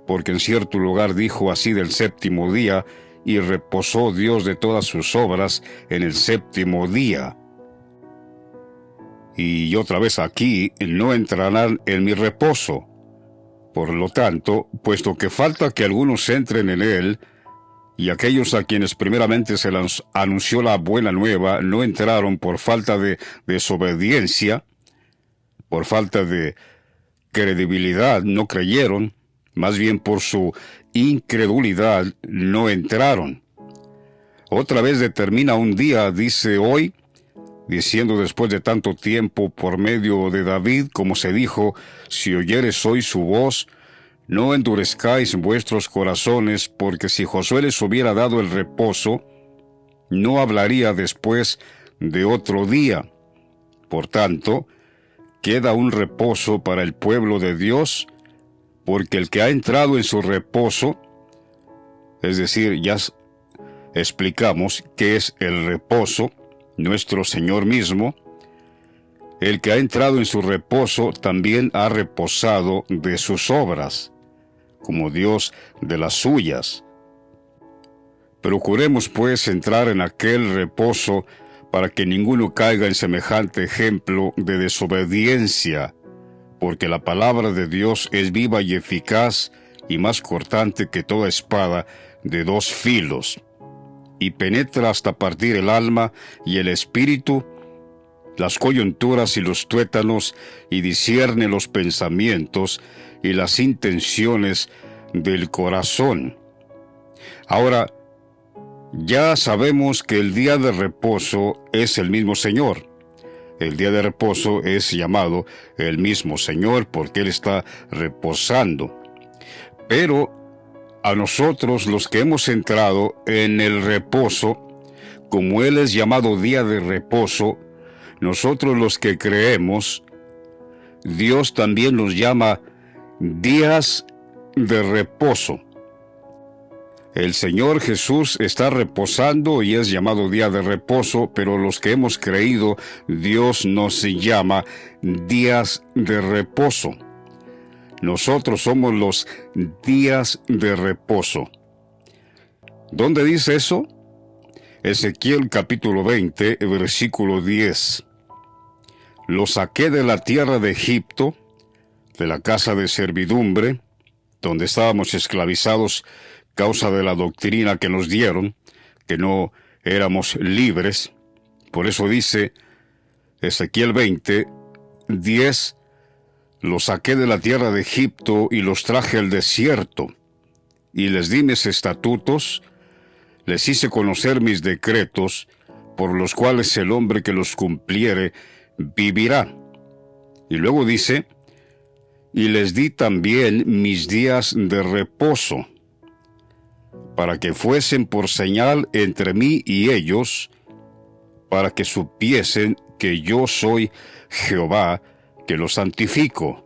porque en cierto lugar dijo así del séptimo día, y reposó Dios de todas sus obras en el séptimo día. Y otra vez aquí, no entrarán en mi reposo. Por lo tanto, puesto que falta que algunos entren en él, y aquellos a quienes primeramente se les anunció la buena nueva no entraron por falta de desobediencia, por falta de credibilidad no creyeron, más bien por su incredulidad no entraron. Otra vez determina un día, dice hoy, diciendo después de tanto tiempo por medio de David, como se dijo, si oyeres hoy su voz, no endurezcáis vuestros corazones, porque si Josué les hubiera dado el reposo, no hablaría después de otro día. Por tanto, queda un reposo para el pueblo de Dios, porque el que ha entrado en su reposo, es decir, ya explicamos qué es el reposo, nuestro Señor mismo, el que ha entrado en su reposo también ha reposado de sus obras, como Dios de las suyas. Procuremos pues entrar en aquel reposo para que ninguno caiga en semejante ejemplo de desobediencia, porque la palabra de Dios es viva y eficaz y más cortante que toda espada de dos filos, y penetra hasta partir el alma y el espíritu, las coyunturas y los tuétanos, y discierne los pensamientos y las intenciones del corazón. Ahora, ya sabemos que el día de reposo es el mismo Señor. El día de reposo es llamado el mismo Señor porque Él está reposando. Pero a nosotros, los que hemos entrado en el reposo, como Él es llamado día de reposo, nosotros los que creemos, Dios también nos llama días de reposo. El Señor Jesús está reposando y es llamado día de reposo, pero los que hemos creído, Dios nos llama días de reposo. Nosotros somos los días de reposo. ¿Dónde dice eso? Ezequiel capítulo 20, versículo 10. Los saqué de la tierra de Egipto, de la casa de servidumbre, donde estábamos esclavizados causa de la doctrina que nos dieron, que no éramos libres. Por eso dice Ezequiel 20, 10, los saqué de la tierra de Egipto y los traje al desierto, y les di mis estatutos, les hice conocer mis decretos, por los cuales el hombre que los cumpliere vivirá. Y luego dice, y les di también mis días de reposo, para que fuesen por señal entre mí y ellos, para que supiesen que yo soy Jehová, que los santifico.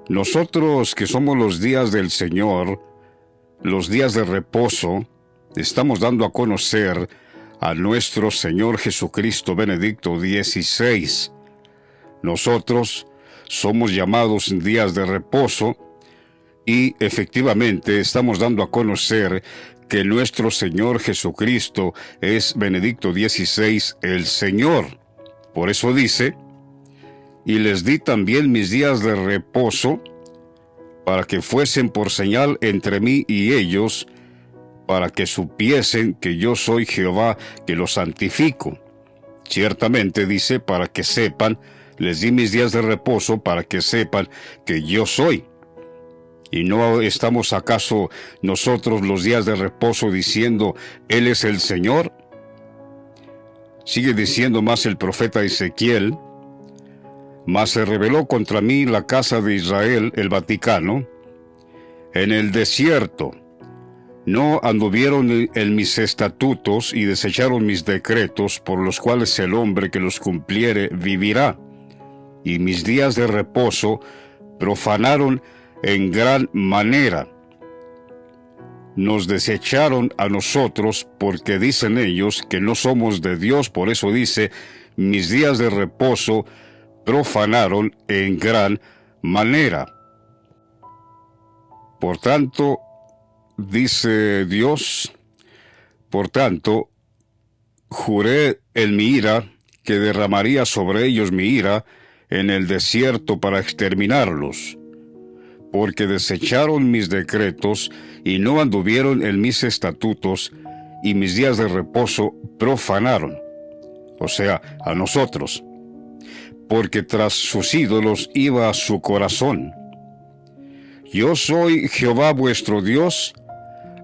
Nosotros que somos los días del Señor, los días de reposo, estamos dando a conocer a nuestro Señor Jesucristo Benedicto XVI. Nosotros somos llamados días de reposo y efectivamente estamos dando a conocer que nuestro Señor Jesucristo es Benedicto XVI el Señor. Por eso dice: y les di también mis días de reposo, para que fuesen por señal entre mí y ellos, para que supiesen que yo soy Jehová, que los santifico. Ciertamente dice, para que sepan, les di mis días de reposo, para que sepan que yo soy. ¿Y no estamos acaso nosotros los días de reposo diciendo, Él es el Señor? Sigue diciendo más el profeta Ezequiel: mas se rebeló contra mí la casa de Israel, el Vaticano, en el desierto. No anduvieron en mis estatutos y desecharon mis decretos, por los cuales el hombre que los cumpliere vivirá. Y mis días de reposo profanaron en gran manera. Nos desecharon a nosotros, porque dicen ellos que no somos de Dios. Por eso dice, mis días de reposo profanaron en gran manera. Por tanto, dice Dios, por tanto, juré en mi ira que derramaría sobre ellos mi ira en el desierto para exterminarlos, porque desecharon mis decretos y no anduvieron en mis estatutos, y mis días de reposo profanaron, o sea, a nosotros, porque tras sus ídolos iba su corazón. Yo soy Jehová vuestro Dios,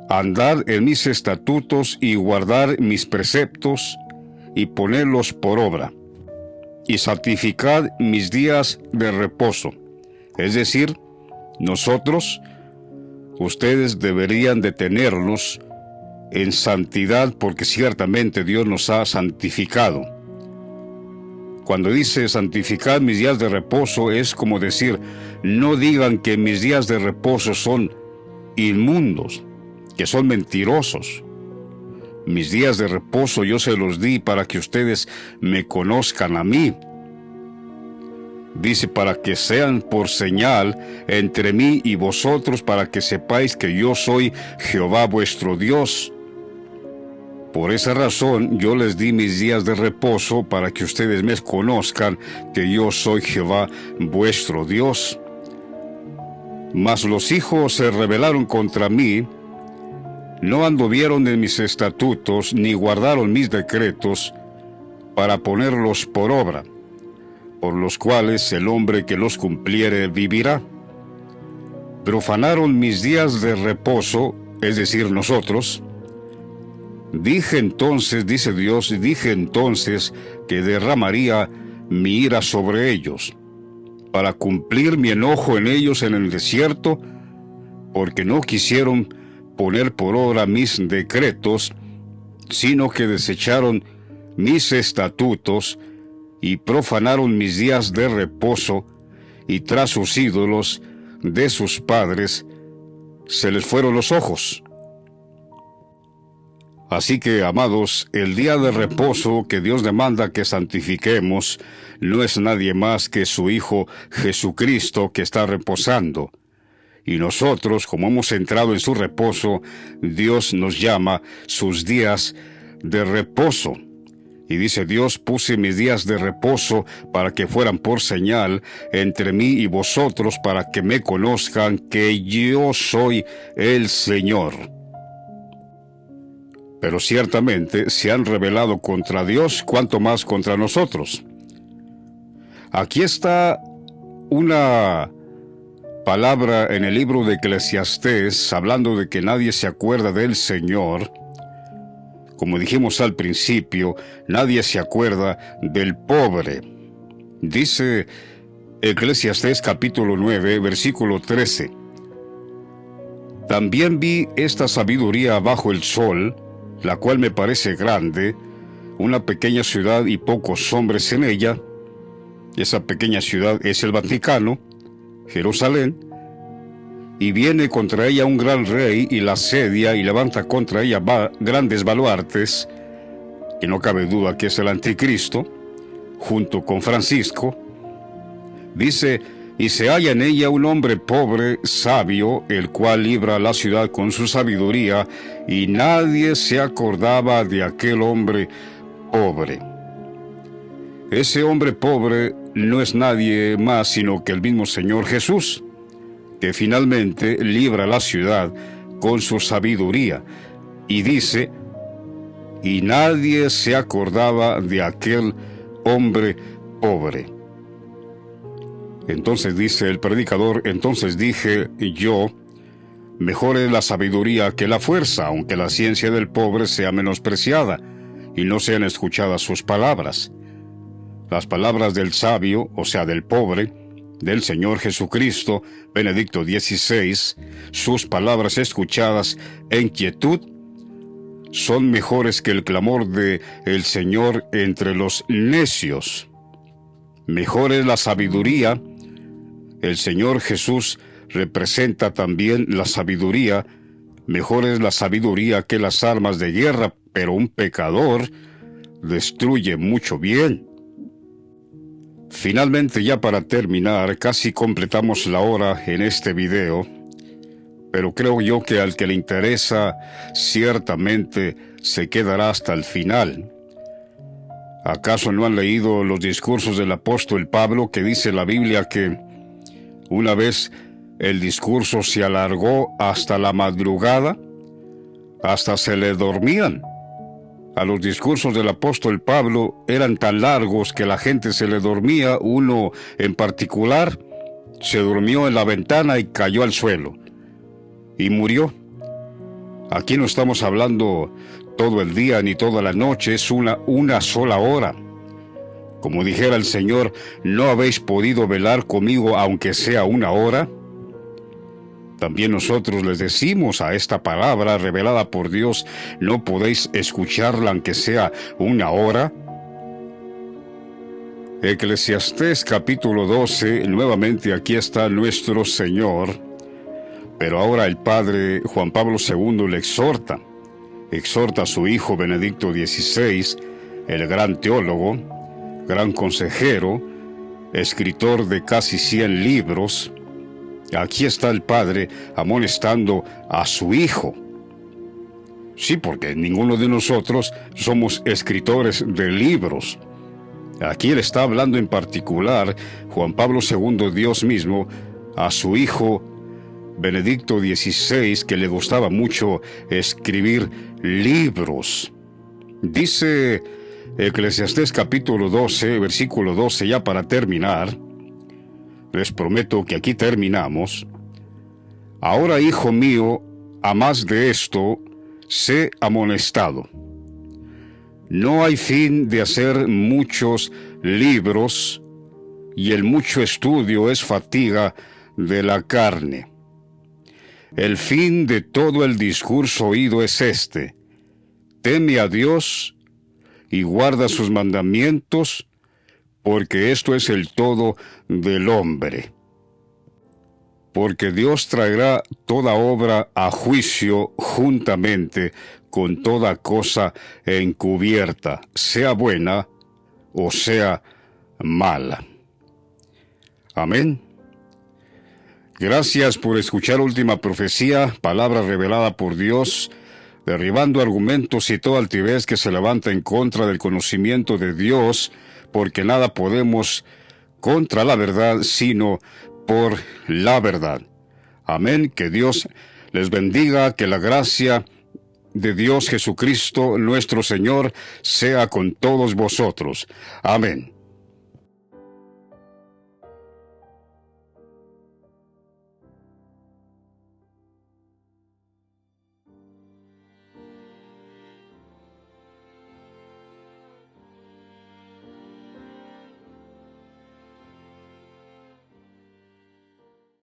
andad en mis estatutos y guardad mis preceptos, y ponedlos por obra, y santificad mis días de reposo. Es decir, nosotros, ustedes deberían de tenernos en santidad, porque ciertamente Dios nos ha santificado. Cuando dice santificad mis días de reposo, es como decir, no digan que mis días de reposo son inmundos, que son mentirosos. Mis días de reposo yo se los di para que ustedes me conozcan a mí. Dice, para que sean por señal entre mí y vosotros, para que sepáis que yo soy Jehová vuestro Dios. Por esa razón yo les di mis días de reposo, para que ustedes me conozcan que yo soy Jehová vuestro Dios. Mas los hijos se rebelaron contra mí, no anduvieron en mis estatutos, ni guardaron mis decretos, para ponerlos por obra, por los cuales el hombre que los cumpliere vivirá. Profanaron mis días de reposo, es decir, nosotros. Dije entonces, dice Dios, dije entonces que derramaría mi ira sobre ellos, para cumplir mi enojo en ellos en el desierto, porque no quisieron poner por obra mis decretos, sino que desecharon mis estatutos y profanaron mis días de reposo, y tras sus ídolos de sus padres se les fueron los ojos. Así que, amados, el día de reposo que Dios demanda que santifiquemos no es nadie más que su Hijo Jesucristo, que está reposando. Y nosotros, como hemos entrado en su reposo, Dios nos llama sus días de reposo. Y dice Dios, puse mis días de reposo para que fueran por señal entre mí y vosotros, para que me conozcan que yo soy el Señor. Pero ciertamente se han rebelado contra Dios, cuanto más contra nosotros. Aquí está una palabra en el libro de Eclesiastés, hablando de que nadie se acuerda del Señor. Como dijimos al principio, nadie se acuerda del pobre. Dice Eclesiastés capítulo 9, versículo 13. También vi esta sabiduría bajo el sol, la cual me parece grande, una pequeña ciudad y pocos hombres en ella. Esa pequeña ciudad es el Vaticano. Jerusalén, y viene contra ella un gran rey y la asedia y levanta contra ella grandes baluartes, que no cabe duda que es el anticristo, junto con Francisco. Dice: y se halla en ella un hombre pobre, sabio, el cual libra la ciudad con su sabiduría, y nadie se acordaba de aquel hombre pobre. Ese hombre pobre no es nadie más sino que el mismo Señor Jesús, que finalmente libra la ciudad con su sabiduría. Y dice: y nadie se acordaba de aquel hombre pobre. Entonces dice el predicador: entonces dije yo, mejor es la sabiduría que la fuerza, aunque la ciencia del pobre sea menospreciada, y no sean escuchadas sus palabras. Las palabras del sabio, o sea, del pobre, del Señor Jesucristo, Benedicto XVI, sus palabras escuchadas en quietud, son mejores que el clamor de el Señor entre los necios. Mejor es la sabiduría. El Señor Jesús representa también la sabiduría. Mejor es la sabiduría que las armas de guerra, pero un pecador destruye mucho bien. Finalmente, ya para terminar, casi completamos la hora en este video, pero creo yo que al que le interesa, ciertamente se quedará hasta el final. ¿Acaso no han leído los discursos del apóstol Pablo, que dice la Biblia que una vez el discurso se alargó hasta la madrugada, hasta se le dormían? A los discursos del apóstol Pablo eran tan largos que la gente se le dormía. Uno en particular se durmió en la ventana y cayó al suelo y murió. Aquí no estamos hablando todo el día ni toda la noche, es una sola hora. Como dijera el Señor: ¿no habéis podido velar conmigo aunque sea una hora? También nosotros les decimos a esta palabra revelada por Dios: ¿no podéis escucharla aunque sea una hora? Eclesiastés capítulo 12, nuevamente aquí está nuestro Señor, pero ahora el Padre Juan Pablo II le exhorta a su hijo Benedicto XVI, el gran teólogo, gran consejero, escritor de casi 100 libros. Aquí está el Padre amonestando a su hijo. Sí, porque ninguno de nosotros somos escritores de libros. Aquí él está hablando en particular, Juan Pablo II, Dios mismo, a su hijo Benedicto XVI, que le gustaba mucho escribir libros. Dice Eclesiastés capítulo 12, versículo 12, ya para terminar. Les prometo que aquí terminamos. Ahora, hijo mío, a más de esto, sé amonestado. No hay fin de hacer muchos libros, y el mucho estudio es fatiga de la carne. El fin de todo el discurso oído es este: teme a Dios y guarda sus mandamientos, porque esto es el todo del hombre. Porque Dios traerá toda obra a juicio juntamente con toda cosa encubierta, sea buena o sea mala. Amén. Gracias por escuchar Última Profecía, palabra revelada por Dios, derribando argumentos y toda altivez que se levanta en contra del conocimiento de Dios, porque nada podemos contra la verdad, sino por la verdad. Amén. Que Dios les bendiga, que la gracia de Dios Jesucristo, nuestro Señor, sea con todos vosotros. Amén.